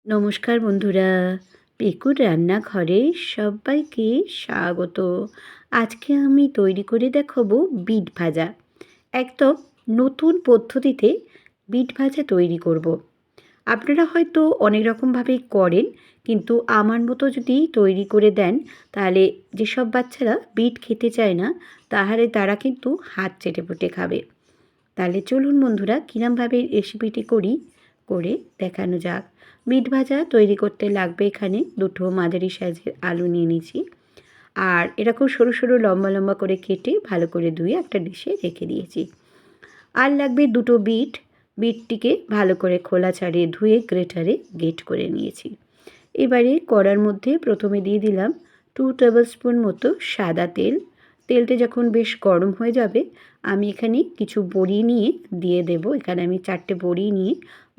নমস্কার বন্ধুরা, পিকুর রান্নাঘরে সবাইকে স্বাগত। আজকে আমি তৈরি করে দেখাবো বিট ভাজা। একদম নতুন পদ্ধতিতে বিট ভাজা তৈরি করব। আপনারা হয়তো অনেক রকমভাবেই করেন, কিন্তু আমার মতো যদি তৈরি করে দেন তাহলে যেসব বাচ্চারা বিট খেতে চায় না তাহলে তারা কিন্তু হাত চেটেপুটে খাবে। তাহলে চলুন বন্ধুরা, কীরমভাবে রেসিপিটি করে দেখানো যাক। বিট ভাজা তৈরি করতে লাগবে এখানে দুটো মাঝারি সাইজের আলু নিয়ে নিয়েছি, আর এরকম সরু সরু লম্বা লম্বা করে কেটে ভালো করে ধুয়ে একটা ডিশে রেখে দিয়েছি। আর লাগবে দুটো বিটটিকে ভালো করে খোলা ছাড়িয়ে ধুয়ে গ্রেটারে গ্রেট করে নিয়েছি। এবারে কড়ার মধ্যে প্রথমে দিয়ে দিলাম 2 টেবিল স্পুন মতো সাদা তেল। তেলটা যখন বেশ গরম হয়ে যাবে আমি এখানে কিছু বড়ি নিয়ে দিয়ে দেব। এখানে আমি 4টে বড়ি নিয়ে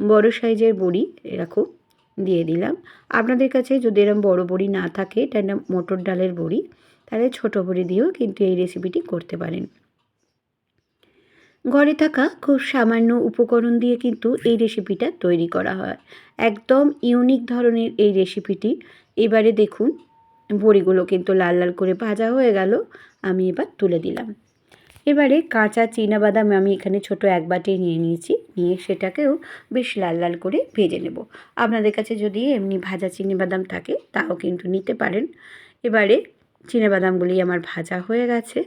বড় সাইজের বড়ি এরকম দিয়ে দিলাম। আপনাদের কাছে যদি এরকম বড় বড়ি না থাকে, এটা একটা মটর ডালের বড়ি, তাহলে ছোট বড়ি দিয়েও কিন্তু এই রেসিপিটি করতে পারেন। ঘরে থাকা খুব সামান্য উপকরণ দিয়ে কিন্তু এই রেসিপিটা তৈরি করা হয়। একদম ইউনিক ধরনের এই রেসিপিটি। এবারে দেখুন বড়িগুলো কিন্তু লাল লাল করে ভাজা হয়ে গেল। আমি এবার তুলে দিলাম। এবারে কাঁচা চীনাবাদাম আমি এখানে ছোট এক বাটি নিয়ে নিয়েছি, নিয়ে সেটাকেও বেশ লাল লাল করে ভেজে নেব। আপনাদের কাছে যদি এমনি ভাজা চীনাবাদাম থাকে তাও কিন্তু নিতে পারেন। এবারে চীনাবাদামগুলি আমার ভাজা হয়ে গেছে,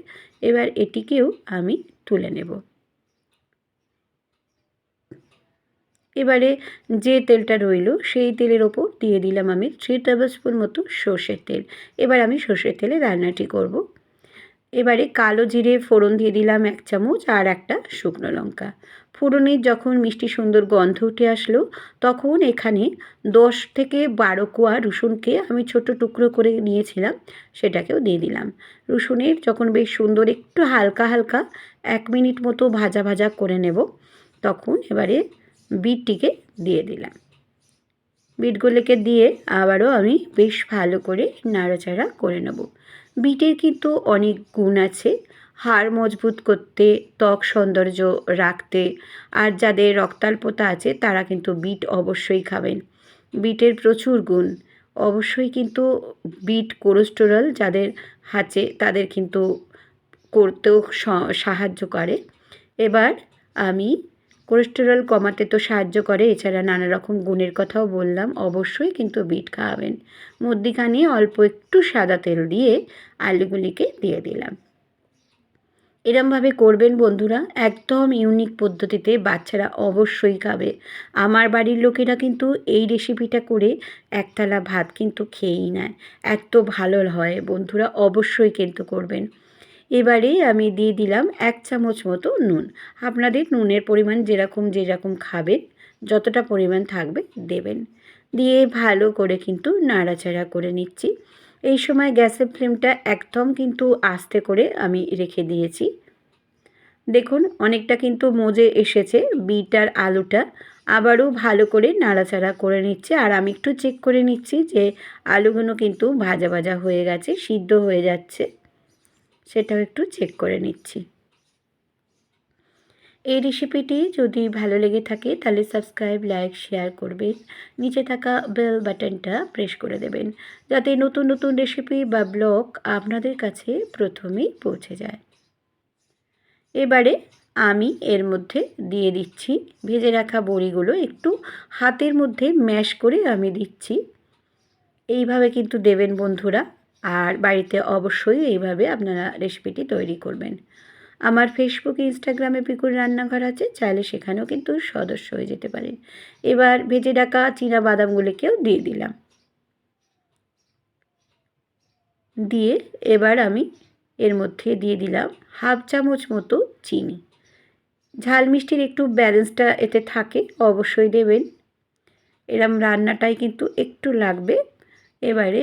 এবার এটিকেও আমি তুলে নেব। এবারে যে তেলটা রইল সেই তেলের ওপর দিয়ে দিলাম আমি 3 টেবিল স্পুন মতো সর্ষের তেল। এবার আমি সর্ষের তেলে রান্নাটি করব। এবারে কালো জিরে ফোড়ন দিয়ে দিলাম 1 চামচ, আর একটা শুকনো লঙ্কা। ফোড়নের যখন মিষ্টি সুন্দর গন্ধ উঠে আসলো তখন এখানে 10 থেকে 12 কোয়া রসুনকে আমি ছোট টুকরো করে নিয়েছিলাম সেটাকেও দিয়ে দিলাম। রসুনের যখন বেশ সুন্দর একটু হালকা হালকা 1 মিনিট মতো ভাজা ভাজা করে নেব, তখন এবারে বিটটিকে দিয়ে দিলাম। বিটগুলোকে দিয়ে আবারও আমি বেশ ভালো করে নাড়াচাড়া করে নেব। বিটের কিন্তু অনেক গুণ আছে, হাড় মজবুত করতে, ত্বক সৌন্দর্য রাখতে, আর যাদের রক্তাল্পতা আছে তারা কিন্তু বিট অবশ্যই খাবেন। বিটের প্রচুর গুণ। অবশ্যই কিন্তু বিট কোলেস্টেরল যাদের আছে তাদের কিন্তু করতেও সাহায্য করে। এবার আমি কোলেস্টেরল কমাতে তো সাহায্য করে, এছাড়া নানা রকম গুণের কথাও বললাম। অবশ্যই কিন্তু বিট খাওয়াবেন। মধ্যিখানে অল্প একটু সাদা তেল দিয়ে আলুগুলিকে দিয়ে দিলাম। এরমভাবে করবেন বন্ধুরা, একদম ইউনিক পদ্ধতিতে বাচ্চারা অবশ্যই খাবে। আমার বাড়ির লোকেরা কিন্তু এই রেসিপিটা করে এক থালা ভাত কিন্তু খেয়েই নেয়, এত ভালো হয়। বন্ধুরা অবশ্যই কিন্তু করবেন। এবারে আমি দিয়ে দিলাম 1 চামচ মতো নুন। আপনাদের নুনের পরিমাণ যেরকম খাবেন যতটা পরিমাণ থাকবে দেবেন। দিয়ে ভালো করে কিন্তু নাড়াচাড়া করে নিচ্ছি। এই সময় গ্যাসের ফ্লেমটা একদম কিন্তু আস্তে করে আমি রেখে দিয়েছি। দেখুন অনেকটা কিন্তু মজে এসেছে বিট আর আলুটা। আবারও ভালো করে নাড়াচাড়া করে নিচ্ছে, আর আমি একটু চেক করে নিচ্ছি যে আলুগুলো কিন্তু ভাজা ভাজা হয়ে গেছে, সিদ্ধ হয়ে যাচ্ছে, সেটাও একটু চেক করে নিচ্ছি। এই রেসিপিটি যদি ভালো লেগে থাকে তাহলে সাবস্ক্রাইব, লাইক, শেয়ার করবেন। নিচে থাকা বেল বাটনটা প্রেস করে দেবেন, যাতে নতুন নতুন রেসিপি বা ব্লগ আপনাদের কাছে প্রথমেই পৌঁছে যায়। এবারে আমি এর মধ্যে দিয়ে দিচ্ছি ভেজে রাখা বড়িগুলো, একটু হাতের মধ্যে ম্যাশ করে আমি দিচ্ছি। এইভাবে কিন্তু দেবেন বন্ধুরা, আর বাড়িতে অবশ্যই এইভাবে আপনারা রেসিপিটি তৈরি করবেন। আমার ফেসবুক, ইনস্টাগ্রামে পিকুর রান্নাঘর আছে, চাইলে সেখানেও কিন্তু সদস্য হয়ে যেতে পারেন। এবার ভেজে রাখা চীনা বাদামগুলিকেও দিয়ে দিলাম। দিয়ে এবার আমি এর মধ্যে দিয়ে দিলাম 1/2 চামচ মতো চিনি। ঝাল মিষ্টির একটু ব্যালেন্সটা এতে থাকে, অবশ্যই দেবেন। এরম রান্নাটাই কিন্তু একটু লাগবে। এবারে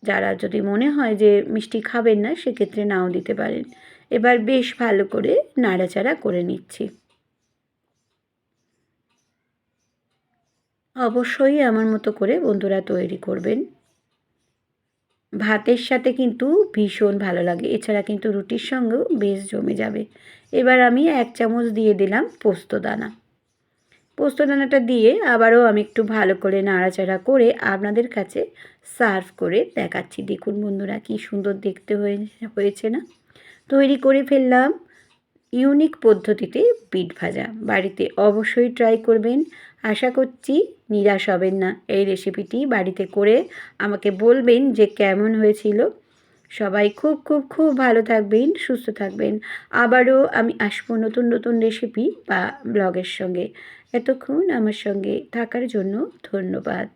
যারা যদি মনে হয় যে মিষ্টি খাবেন না সেক্ষেত্রে নাও দিতে পারেন। এবার বেশ ভালো করে নাড়াচাড়া করে নিচ্ছি। অবশ্যই আমার মতো করে বন্ধুরা তৈরি করবেন। ভাতের সাথে কিন্তু ভীষণ ভালো লাগে, এছাড়া কিন্তু রুটির সঙ্গেও বেশ জমে যাবে। এবার আমি 1 চামচ দিয়ে দিলাম পোস্ত দানা। পোস্তদানাটা দিয়ে আবারও আমি একটু ভালো করে নাড়াচাড়া করে আপনাদের কাছে সার্ভ করে দেখাচ্ছি। দেখুন বন্ধুরা, কি সুন্দর দেখতে হয়েছে না? তৈরি করে ফেললাম ইউনিক পদ্ধতিতে বিট ভাজা। বাড়িতে অবশ্যই ট্রাই করবেন। আশা করছি নিরাশ হবেন না। এই রেসিপিটি বাড়িতে করে আমাকে বলবেন যে কেমন হয়েছিল। সবাই খুব খুব খুব ভালো থাকবেন, সুস্থ থাকবেন। আবারও আমি আসবো নতুন নতুন রেসিপি বা ব্লগের সঙ্গে। এতক্ষণ আমার সঙ্গে থাকার জন্য ধন্যবাদ।